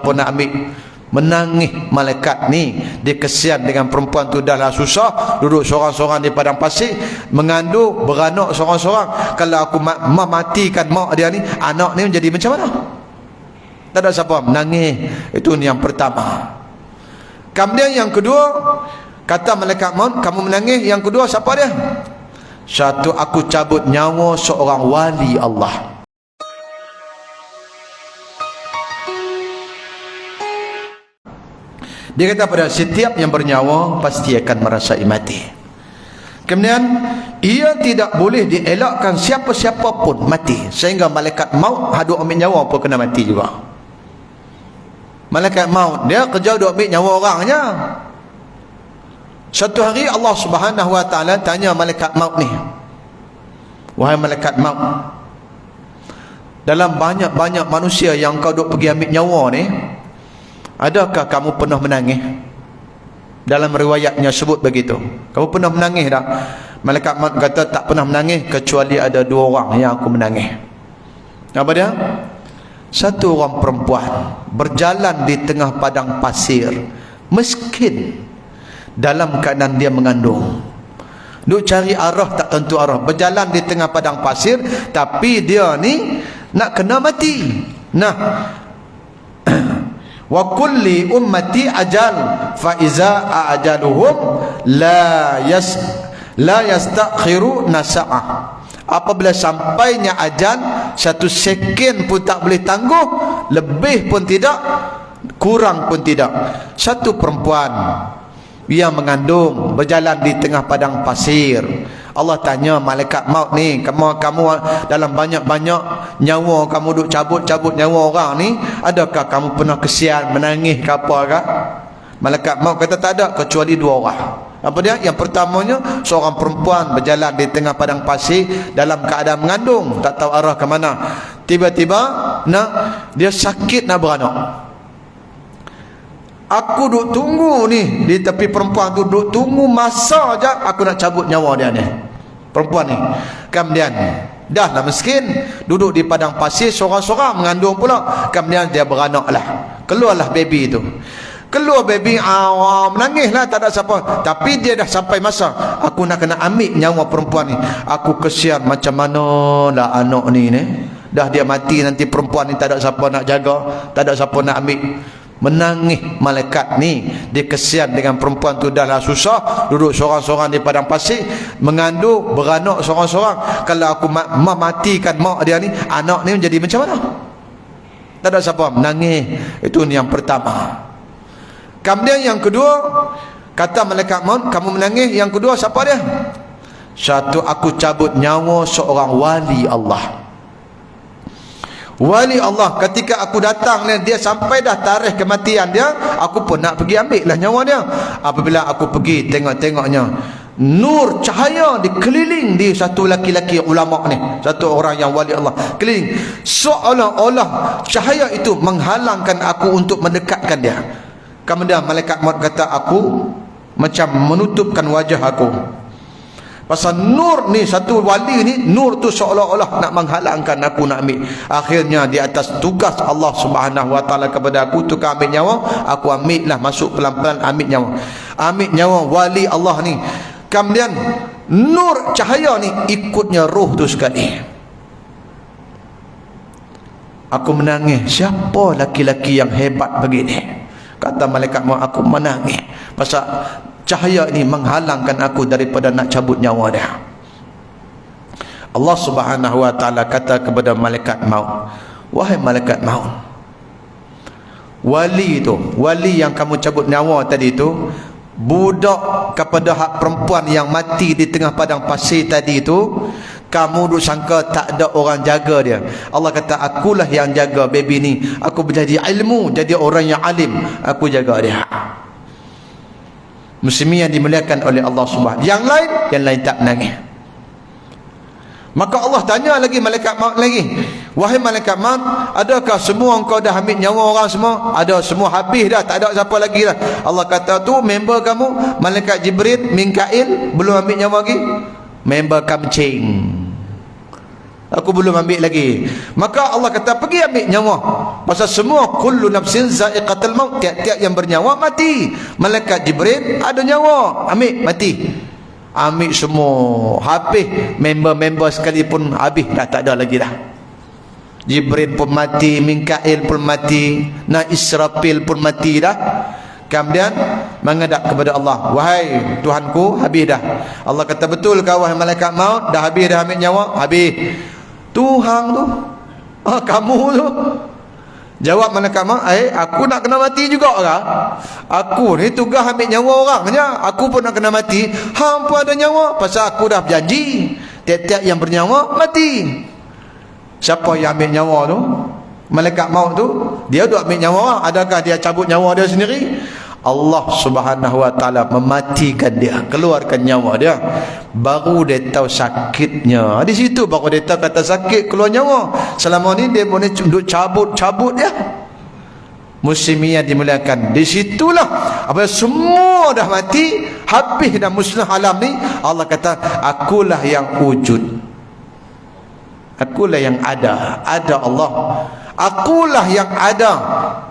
pun nak ambil. Menangis malaikat ni, dia kesian dengan perempuan tu, dah lah susah duduk seorang-seorang di padang pasir, mengandung beranak seorang-seorang. Kalau aku matikan mak dia ni, anak ni menjadi macam mana? Tak ada siapa menangis. Itu yang pertama. Kemudian yang kedua, kata malaikat maut, kamu menangis. Yang kedua siapa dia? Satu, aku cabut nyawa seorang wali Allah. Dia kata pada setiap yang bernyawa pasti akan merasai mati. Kemudian ia tidak boleh dielakkan siapa-siapa pun mati, sehingga malaikat maut hadut ambil nyawa pun kena mati juga. Malaikat maut dia kerja duk ambil nyawa orangnya. Satu hari Allah Subhanahu wa taala tanya malaikat maut ni, wahai malaikat maut, dalam banyak-banyak manusia yang kau duk pergi ambil nyawa ni, adakah kamu pernah menangis? Dalam riwayatnya sebut begitu. Kamu pernah menangis tak? Malaikat maut kata tak pernah menangis, kecuali ada dua orang yang aku menangis. Apa dia? Satu orang perempuan berjalan di tengah padang pasir, miskin, dalam keadaan dia mengandung. Duk cari arah tak tentu arah, berjalan di tengah padang pasir, tapi dia ni nak kena mati. Nah, wa kulli ummati ajal fa iza ajaluhum la yastakhiru nasa'ah. Apabila sampainya ajal, satu seken pun tak boleh tangguh, lebih pun tidak, kurang pun tidak. Satu perempuan yang mengandung berjalan di tengah padang pasir. Allah tanya malaikat maut ni, kamu dalam banyak-banyak nyawa kamu duk cabut-cabut nyawa orang ni, adakah kamu pernah kesian menangis ke apa ke? Malaikat maut kata tak ada, kecuali dua orang. Apa dia? Yang pertamanya, seorang perempuan berjalan di tengah padang pasir dalam keadaan mengandung, tak tahu arah ke mana. Tiba-tiba dia sakit nak beranak. Aku duk tunggu ni di tepi, perempuan tu duk tunggu masa je aku nak cabut nyawa dia ni, perempuan ni. Kemudian dah lah miskin, duduk di padang pasir seorang-seorang, mengandung pula. Kemudian dia beranak lah, keluarlah baby tu. Keluar baby, menangis lah, tak ada siapa. Tapi dia dah sampai masa, aku nak kena ambil nyawa perempuan ni. Aku kesian macam mana lah anak ni. Dah dia mati nanti, perempuan ni tak ada siapa nak jaga, tak ada siapa nak ambil. Menangis malaikat ni, dia kesian dengan perempuan tu, dah lah susah duduk seorang-seorang di padang pasir, mengandung beranak seorang-seorang. Kalau aku matikan mak dia ni, anak ni menjadi macam mana? Tak ada siapa menangis. Itu yang pertama. Kemudian yang kedua, kata malaikat maut, kamu menangis. Yang kedua siapa dia? Satu, aku cabut nyawa seorang wali Allah. Wali Allah, ketika aku datang dia sampai dah tarikh kematian dia, aku pun nak pergi ambil lah nyawa dia. Apabila aku pergi tengok-tengoknya, nur cahaya dikeliling di satu laki-laki ulama ni, satu orang yang wali Allah, keliling, seolah-olah cahaya itu menghalangkan aku untuk mendekatkan dia. Kemudian malaikat maut kata, aku macam menutupkan wajah aku. Pasal nur ni, satu wali ni, nur tu seolah-olah nak menghalangkan aku nak ambil. Akhirnya di atas tugas Allah Subhanahu wa taala kepada aku, tukar ambil nyawa, aku ambil lah, masuk pelan-pelan ambil nyawa. Ambil nyawa wali Allah ni. Kemudian nur cahaya ni ikutnya roh tu sekali. Aku menangis, siapa laki-laki yang hebat begini? Kata malaikat maut, aku menangis pasal cahaya ini menghalangkan aku daripada nak cabut nyawa dia. Allah Subhanahu wa taala kata kepada malaikat maut, wahai malaikat maut, wali itu, wali yang kamu cabut nyawa tadi itu, budak kepada hak perempuan yang mati di tengah padang pasir tadi itu, kamu duk sangka tak ada orang jaga dia. Allah kata, akulah yang jaga baby ni. Aku menjadi ilmu, jadi orang yang alim, aku jaga dia. Muslimin yang dimuliakan oleh Allah Subhanahu. Yang lain tak menangis. Maka Allah tanya lagi malaikat maut lagi, wahai malaikat maut, adakah semua engkau dah ambil nyawa orang semua? Ada, semua habis dah, tak ada siapa lagi dah. Allah kata, tu member kamu malaikat Jibril, Mikail belum ambil nyawa lagi. Member kamcing, Aku belum ambil lagi. Maka Allah kata pergi ambil nyawa. Pasal semua kullu nafsin za'iqatul maut, tiap-tiap yang bernyawa mati. Malaikat Jibril ada nyawa, ambil mati. Ambil semua, habis. Member-member sekalipun habis dah, tak ada lagi dah. Jibril pun mati, Mikail pun mati, Israfil pun mati dah. Kemudian menghadap kepada Allah, wahai Tuhanku, habis dah. Allah kata, betul kau wahai malaikat maut, dah habis dah ambil nyawa? Habis. Tuhan tu, kamu tu. Jawab malaikat maut, aku nak kena mati juga kah? Aku ni tugas ambil nyawa orang je, aku pun nak kena mati. Hang pun ada nyawa, pasal aku dah berjanji tiap-tiap yang bernyawa mati. Siapa yang ambil nyawa tu? Malaikat maut tu, dia duk ambil nyawa orang. Adakah dia cabut nyawa dia sendiri? Allah Subhanahu wa taala mematikan dia, keluarkan nyawa dia. Baru dia tahu sakitnya. Di situ baru dia tahu kata sakit keluar nyawa. Selama ni dia boleh duk cabut-cabut dia. Muslimiyah dimuliakan. Di situlah apabila semua dah mati, habis dah musnah alam ni, Allah kata, akulah yang wujud. Akulah yang ada. Ada Allah. Akulah yang ada.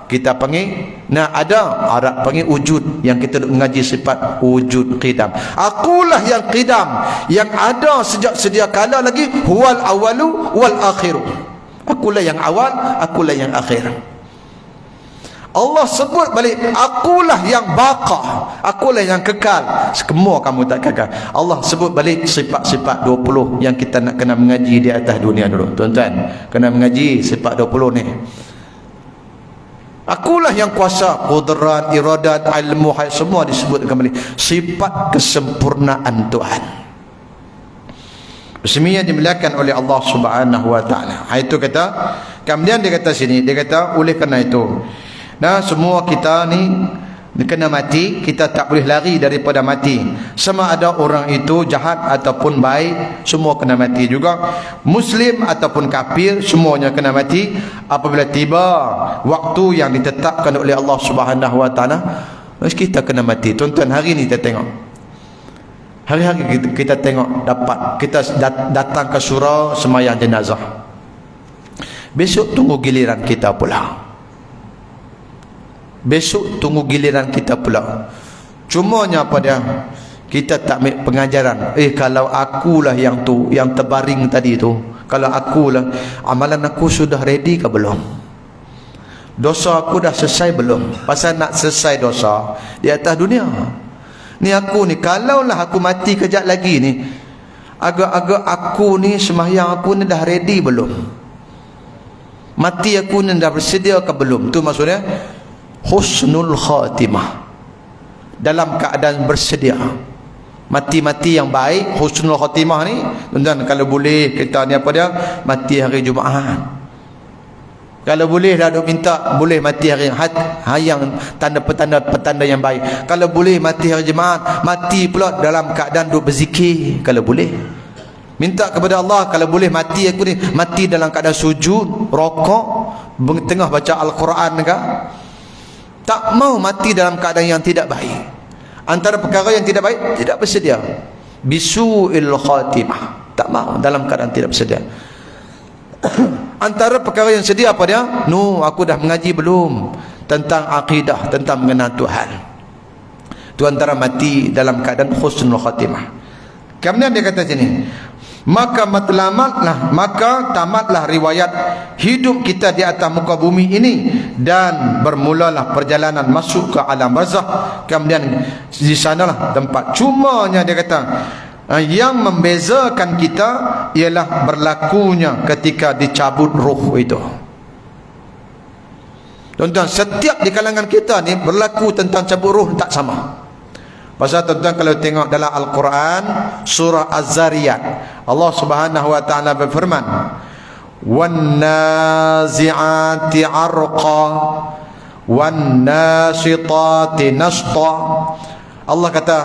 Kita panggil ada, Arab panggil wujud. Yang kita mengaji sifat wujud qidam. Akulah yang qidam, yang ada sejak sedia kala lagi. Huwal awalu wal akhiru. Akulah yang awal, akulah yang akhir. Allah sebut balik, akulah yang baqa, akulah yang kekal. Semua kamu tak kekal. Allah sebut balik sifat-sifat 20 yang kita nak kena mengaji di atas dunia dulu. Tuan-tuan, kena mengaji sifat 20 ni. Akulah yang kuasa, qudrat, iradat, ilmu, semua disebut kembali. Sifat kesempurnaan Tuhan. Muslimiyah dimuliakan oleh Allah Subhanahu wa taala. Itu kata, kemudian dia kata sini, dia kata oleh kerana itu, nah, semua kita ni kena mati, kita tak boleh lari daripada mati. Sama ada orang itu jahat ataupun baik, semua kena mati juga. Muslim ataupun kafir, semuanya kena mati. Apabila tiba waktu yang ditetapkan oleh Allah Subhanahu wa taala, kita kena mati. Tuan-tuan, hari ni kita tengok, hari-hari kita tengok, dapat kita datang ke surau sembahyang jenazah. Besok tunggu giliran kita pula. Besok tunggu giliran kita pula. Cumanya apa dia? Kita tak ambil pengajaran. Kalau akulah yang tu, yang terbaring tadi tu, kalau akulah, amalan aku sudah ready ke belum? Dosa aku dah selesai belum? Pasal nak selesai dosa di atas dunia. Ni aku ni, kalaulah aku mati kejap lagi ni, agak-agak aku ni, sembahyang aku ni dah ready belum? Mati aku ni dah bersedia ke belum? Tu maksudnya husnul khatimah, dalam keadaan bersedia. Mati-mati yang baik, husnul khatimah ni, tuan-tuan, kalau boleh kita ni apa dia, mati hari Jumaat. Kalau boleh dah duk minta, boleh mati hari yang tanda petanda yang baik. Kalau boleh mati hari Jumaat, mati pula dalam keadaan duk berzikir. Kalau boleh minta kepada Allah, kalau boleh mati aku ni, mati dalam keadaan sujud, rokok, tengah baca Al-Quran ke. Tak mau mati dalam keadaan yang tidak baik. Antara perkara yang tidak baik, tidak bersedia. Bisu'il khatimah, tak mau dalam keadaan tidak bersedia. Antara perkara yang sedia apa dia? Aku dah mengaji belum tentang akidah, tentang mengenal Tuhan. Itu antara mati dalam keadaan husnul khatimah. Kemudian dia kata sini, maka tamatlah riwayat hidup kita di atas muka bumi ini, dan bermulalah perjalanan masuk ke alam barzakh. Kemudian di sanalah tempat. Cumanya dia kata, yang membezakan kita ialah berlakunya ketika dicabut ruh itu. Tuan-tuan, setiap di kalangan kita ni berlaku tentang cabut ruh tak sama. Pasal tuan-tuan kalau tengok dalam Al-Quran surah Az-Zariyat, Allah Subhanahu wa taala berfirman, wan nazi'ati 'arqa wan nasitati nashta. Allah kata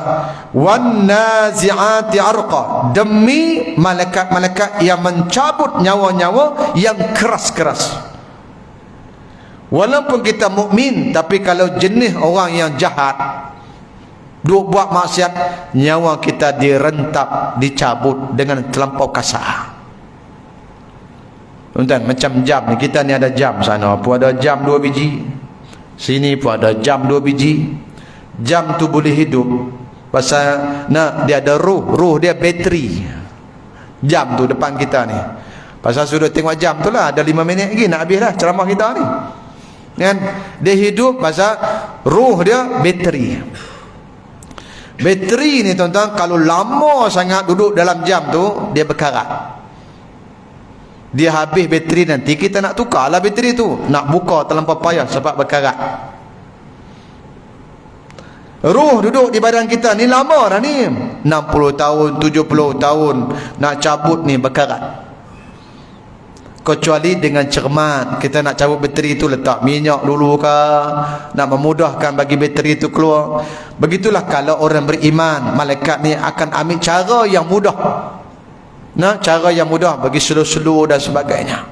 wan nazi'ati 'arqa, demi malaikat-malaikat yang mencabut nyawa-nyawa yang keras-keras. Walaupun kita mukmin, tapi kalau jenis orang yang jahat, duk buat maksiat, nyawa kita direntap, dicabut dengan terlampau kasar. Tuan-tuan, macam jam ni, kita ni ada jam sana pun ada jam 2 biji, sini pun ada jam 2 biji. Jam tu boleh hidup pasal dia ada ruh dia bateri. Jam tu depan kita ni, pasal sudah tengok jam tu lah, ada 5 minit lagi nak habis lah ceramah kita ni kan. Dia hidup pasal ruh dia bateri. Bateri ni tuan-tuan, kalau lama sangat duduk dalam jam tu, dia berkarat. Dia habis bateri, nanti kita nak tukar lah bateri tu, nak buka terlampau payah sebab berkarat. Ruh duduk di badan kita ni lama dah ni, 60 tahun, 70 tahun, nak cabut ni berkarat. Kecuali dengan cermat, kita nak cabut bateri tu, letak minyak dulu ke, nak memudahkan bagi bateri tu keluar. Begitulah kalau orang beriman, malaikat ni akan ambil cara yang mudah. Cara yang mudah bagi slow-slow dan sebagainya.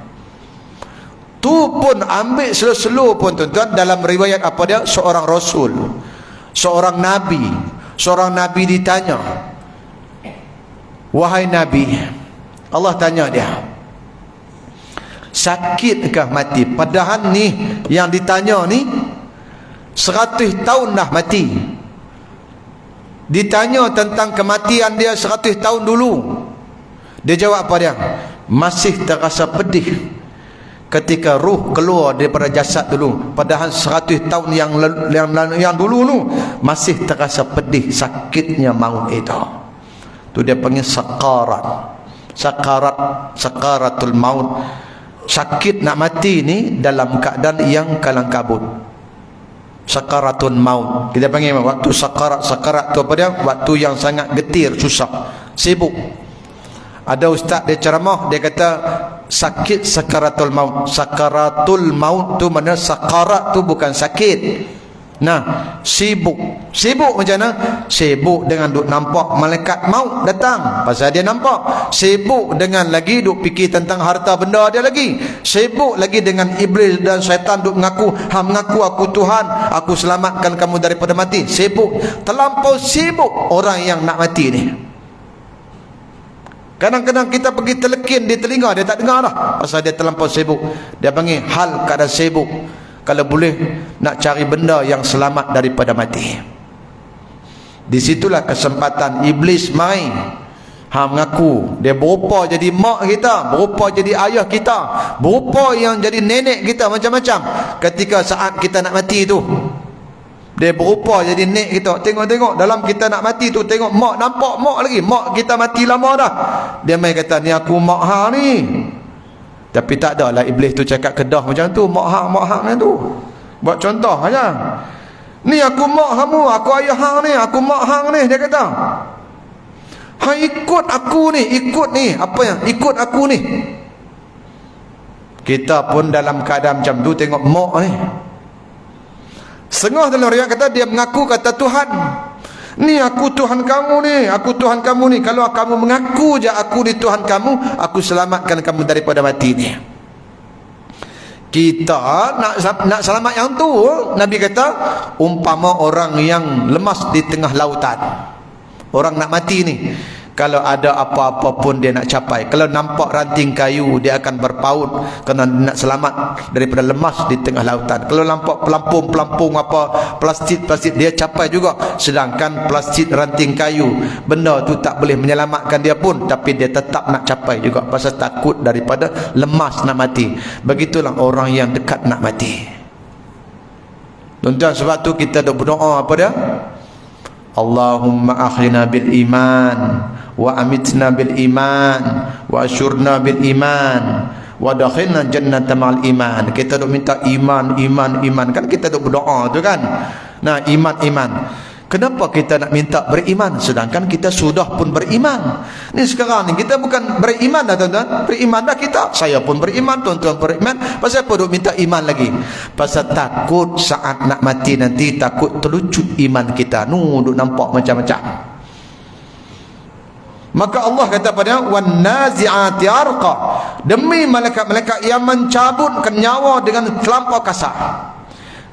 Tu pun ambil slow-slow pun tuan-tuan, dalam riwayat apa dia, seorang rasul, seorang nabi ditanya, wahai nabi, Allah tanya dia, sakitkah mati? Padahal ni yang ditanya ni 100 tahun dah mati. Ditanya tentang kematian dia 100 tahun dulu. Dia jawab apa dia? Masih terasa pedih ketika ruh keluar daripada jasad dulu. Padahal 100 tahun yang dulu tu masih terasa pedih sakitnya maut itu. Tu dia panggil sakaratul maut. Sakit nak mati ni dalam keadaan yang kalang kabut. Sakaratul maut. Kita panggil waktu sakarat tu apa dia? Waktu yang sangat getir, susah, sibuk. Ada ustaz dia ceramah, dia kata sakit sakaratul maut. Sakaratul maut tu mana sakarat tu bukan sakit. Sibuk macam mana? Sibuk dengan duk nampak malaikat maut datang, pasal dia nampak. Sibuk dengan lagi duk fikir tentang harta benda dia lagi. Sibuk lagi dengan iblis dan syaitan duk mengaku aku Tuhan, aku selamatkan kamu daripada mati. Sibuk, terlampau sibuk orang yang nak mati ni. Kadang-kadang kita pergi telekin di telinga, dia tak dengar dah, pasal dia terlampau sibuk. Dia panggil hal keadaan sibuk. Kalau boleh nak cari benda yang selamat daripada mati. Di situlah kesempatan iblis main. Mengaku dia berupa jadi mak kita, berupa jadi ayah kita, berupa yang jadi nenek kita, macam-macam. Ketika saat kita nak mati tu, dia berupa jadi nek kita. Tengok dalam kita nak mati tu, tengok mak, nampak mak lagi, mak kita mati lama dah. Dia main kata, ni aku mak hang ni. Tapi tak ada lah iblis tu cakap kedah macam tu, mak hang tu. Buat contoh aja. Ni aku mak kamu, aku ayah hang ni, aku mak hang ni, dia kata. Hang ikut aku ni, apa yang ikut aku ni. Kita pun dalam keadaan macam tu, tengok mak ni. Setengah dalam riwayat kata dia mengaku kata Tuhan, ni aku Tuhan kamu ni, aku Tuhan kamu ni. Kalau kamu mengaku je aku ni Tuhan kamu, aku selamatkan kamu daripada mati ni. Kita nak selamat yang tu, Nabi kata umpama orang yang lemas di tengah lautan. Orang nak mati ni, kalau ada apa-apa pun dia nak capai. Kalau nampak ranting kayu, dia akan berpaut kerana nak selamat daripada lemas di tengah lautan. Kalau nampak pelampung apa, plastik, dia capai juga. Sedangkan plastik, ranting kayu, benda tu tak boleh menyelamatkan dia pun, tapi dia tetap nak capai juga, pasal takut daripada lemas nak mati. Begitulah orang yang dekat nak mati. Tuan-tuan, sebab tu kita dah berdoa apa dia? Allahumma akhlina bil iman wa amitna bil iman wa asyurna bil iman wa dakhilna jannata ma'al iman. Kita duk minta iman kan, kita duk berdoa tu kan. Iman. Kenapa kita nak minta beriman sedangkan kita sudah pun beriman? Ni sekarang ni kita bukan beriman dah tuan-tuan, beriman dah kita. Saya pun beriman, tuan-tuan beriman. Pasal apa duk minta iman lagi? Pasal takut saat nak mati nanti, takut terlucut iman kita. Duk nampak macam-macam. Maka Allah kata pada wan nazi'ati arqa, demi malaikat-malaikat yang mencabutkan nyawa dengan terlampau kasar.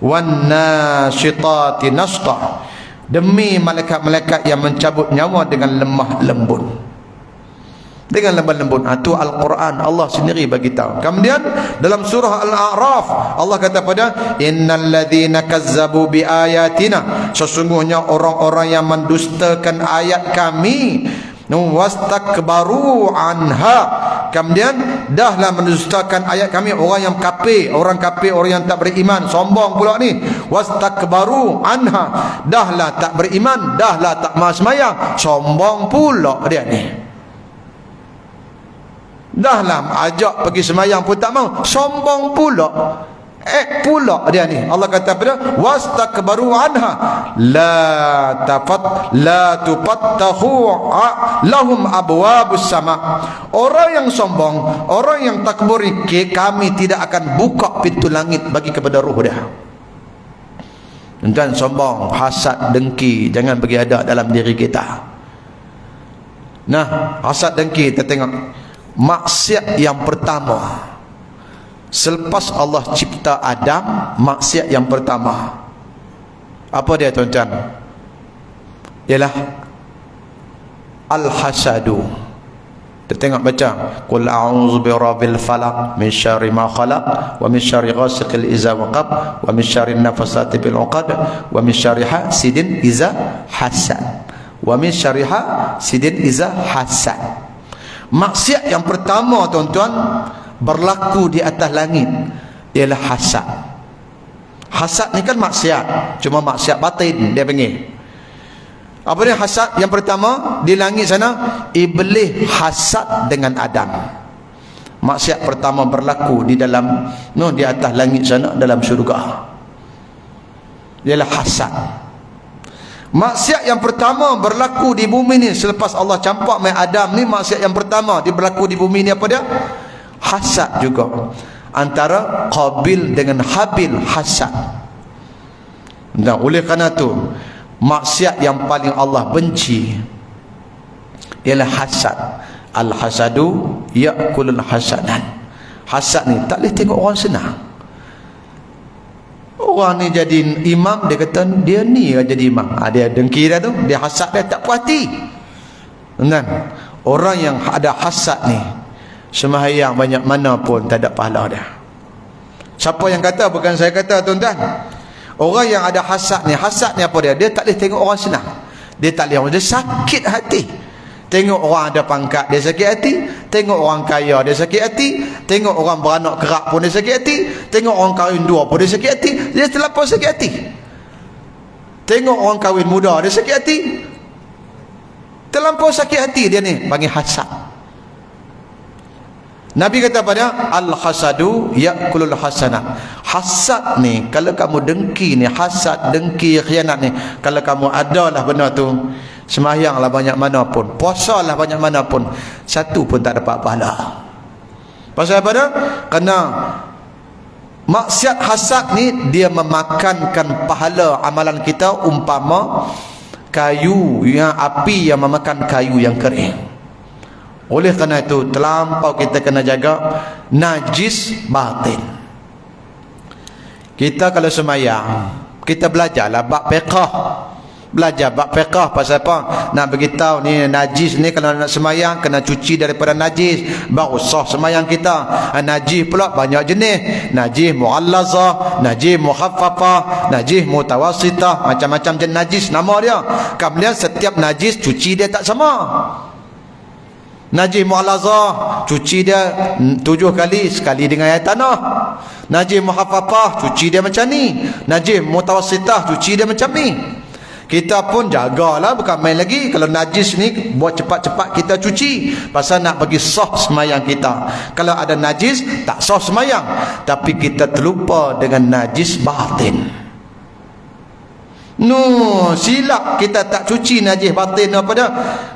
Wan nasyitati nashta, demi malaikat-malaikat yang mencabut nyawa dengan lemah lembut. dengan lembut-lembut. Itu Al-Quran, Allah sendiri bagi tahu. Kemudian dalam surah Al-A'raf Allah kata pada innal ladzina kazzabu bi ayatina, sesungguhnya orang-orang yang mendustakan ayat kami, wastakbaru anha, kemudian dahlah mendustakan ayat kami, orang yang kafir, orang yang tak beriman, sombong pula ni. Wastakbaru anha, dahlah tak beriman, dahlah tak mahu sembahyang, sombong pula dia ni. Dahlah ajak pergi sembahyang pun tak mau, sombong pula. Pula dia ni. Allah kata pada wastakbaru anha la tufattahu lahum abwabus sama. Orang yang sombong, orang yang takbur, kami tidak akan buka pintu langit bagi kepada ruh dia. Dan sombong, hasad, dengki jangan bagi ada dalam diri kita. Nah, hasad, dengki, kita tengok maksiat yang pertama selepas Allah cipta Adam. Maksiat yang pertama apa dia tuan-tuan? Ialah al-hasadu. Kita tengok baca qul a'udzu birabbil falaq min syarri ma khalaq wa min syarri ghasiqin idza waqab wa min syarri nafasati bil 'uqad wa min syarri hasidin idza hasad wa min syarri hasidin idza hasad. Maksiat yang pertama tuan-tuan berlaku di atas langit ialah hasad. Hasad ni kan maksiat, cuma maksiat batin dia panggil. Apa dia hasad yang pertama di langit sana? Iblis hasad dengan Adam. Maksiat pertama berlaku di dalam di atas langit sana dalam syurga ialah hasad. Maksiat yang pertama berlaku di bumi ni selepas Allah campak mai Adam ni, maksiat yang pertama dia berlaku di bumi ni apa dia? Hasad juga. Antara Qabil dengan Habil, hasad. Dan oleh kerana tu maksiat yang paling Allah benci ialah hasad. Al-hasadu ya'kulul hasanan. Hasad ni tak boleh tengok orang senang. Orang ni jadi imam, dia kata dia ni jadi imam. Dia dengki dia tu, dia hasad, dia tak puas hati. Dan orang yang ada hasad ni sembahyang banyak mana pun tak ada pahala dia. Siapa yang kata? Bukan saya kata tuan-tuan. Orang yang ada hasad ni apa dia? Dia tak boleh tengok orang senang. Dia tak boleh, dia sakit hati. Tengok orang ada pangkat, dia sakit hati. Tengok orang kaya, dia sakit hati. Tengok orang beranak kerak pun dia sakit hati. Tengok orang kahwin dua pun dia sakit hati. Dia terlampau sakit hati. Tengok orang kahwin muda, dia sakit hati. Terlampau sakit hati dia ni, panggil hasad. Nabi kata pada al-hasadu ya'kulul hasanah. Hasad ni, kalau kamu dengki ni, hasad, dengki, khianat ni, kalau kamu adalah benda tu, sembahyanglah banyak mana pun, puasalah banyak mana pun, satu pun tak dapat pahala. Pasal apa dah? Kerana maksiat hasad ni dia memakankan pahala amalan kita umpama kayu yang api yang memakan kayu yang kering. Oleh kerana itu terlampau kita kena jaga najis batin. Kita kalau sembahyang, kita belajarlah bab fiqh. Belajar bab fiqh pasal apa? Nak beritahu ni najis ni kalau nak sembahyang kena cuci daripada najis baru sah sembahyang kita. Najis pula banyak jenis. Najis mughallazah, najis mukhaffafah, najis mutawassitah, macam-macam jenis najis nama dia. Kemudian setiap najis cuci dia tak sama. Najis mu'alazah cuci dia 7 kali, sekali dengan air tanah. Najis muhaffafah cuci dia macam ni. Najis mutawassitah cuci dia macam ni. Kita pun jagalah, bukan main lagi. Kalau najis ni buat cepat-cepat kita cuci, pasal nak bagi sah semayang kita. Kalau ada najis tak sah semayang. Tapi kita terlupa dengan najis batin. Silap kita tak cuci najis batin. Apa dia?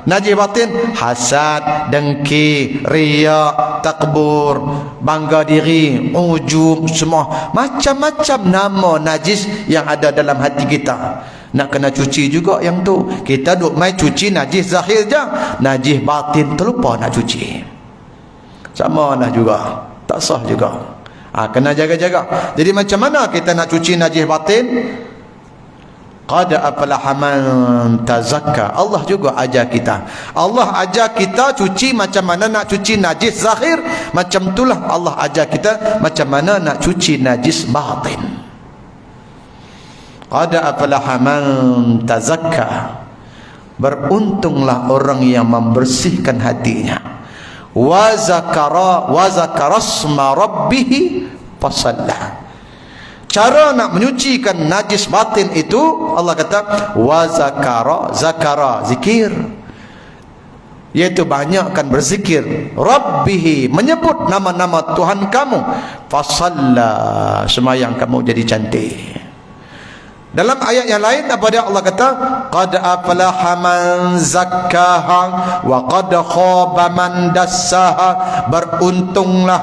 Najis batin hasad, dengki, riak, takbur, bangga diri, ujub, semua macam-macam nama najis yang ada dalam hati kita. Nak kena cuci juga yang tu. Kita duk mai cuci najis zahir je, najis batin terlupa nak cuci. Sama lah juga, tak sah juga. Kena jaga-jaga. Jadi macam mana kita nak cuci najis batin? Qad aflaha man tazakka. Allah juga ajar kita. Allah ajar kita cuci macam mana nak cuci najis zahir, macam itulah Allah ajar kita macam mana nak cuci najis batin. Qad aflaha man tazakka. Beruntunglah orang yang membersihkan hatinya. Wa zakara asma rabbih fasalla. Cara nak menyucikan najis batin itu Allah kata wa zakara zikir, iaitu banyakkan berzikir, rabbih, menyebut nama-nama Tuhan kamu, fasalla, sembahyang kamu jadi cantik. Dalam ayat yang lain apa dia Allah kata qad aflaha man zakkaha wa qad khaba man dassaha. Beruntunglah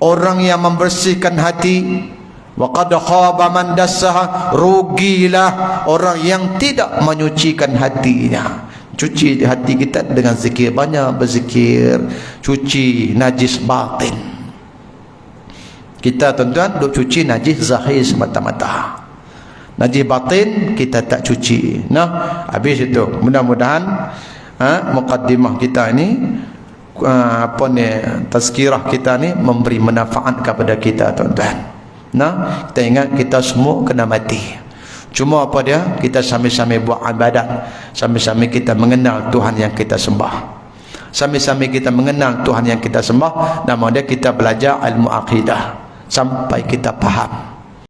orang yang membersihkan hati, wa qad khaba man dassaha, rugilah orang yang tidak menyucikan hatinya. Cuci hati kita dengan zikir, banyak berzikir, cuci najis batin. Kita tuan-tuan duk cuci najis zahir semata-mata, najis batin kita tak cuci. Nah, habis itu mudah-mudahan mukaddimah kita ini, tazkirah kita ni memberi manfaat kepada kita tuan-tuan. Nah, kita ingat kita semua kena mati. Cuma apa dia? Kita sambil-sambil buat ibadat, sambil-sambil kita mengenal Tuhan yang kita sembah, sambil-sambil kita mengenal Tuhan yang kita sembah. Nama dia kita belajar ilmu akidah sampai kita faham.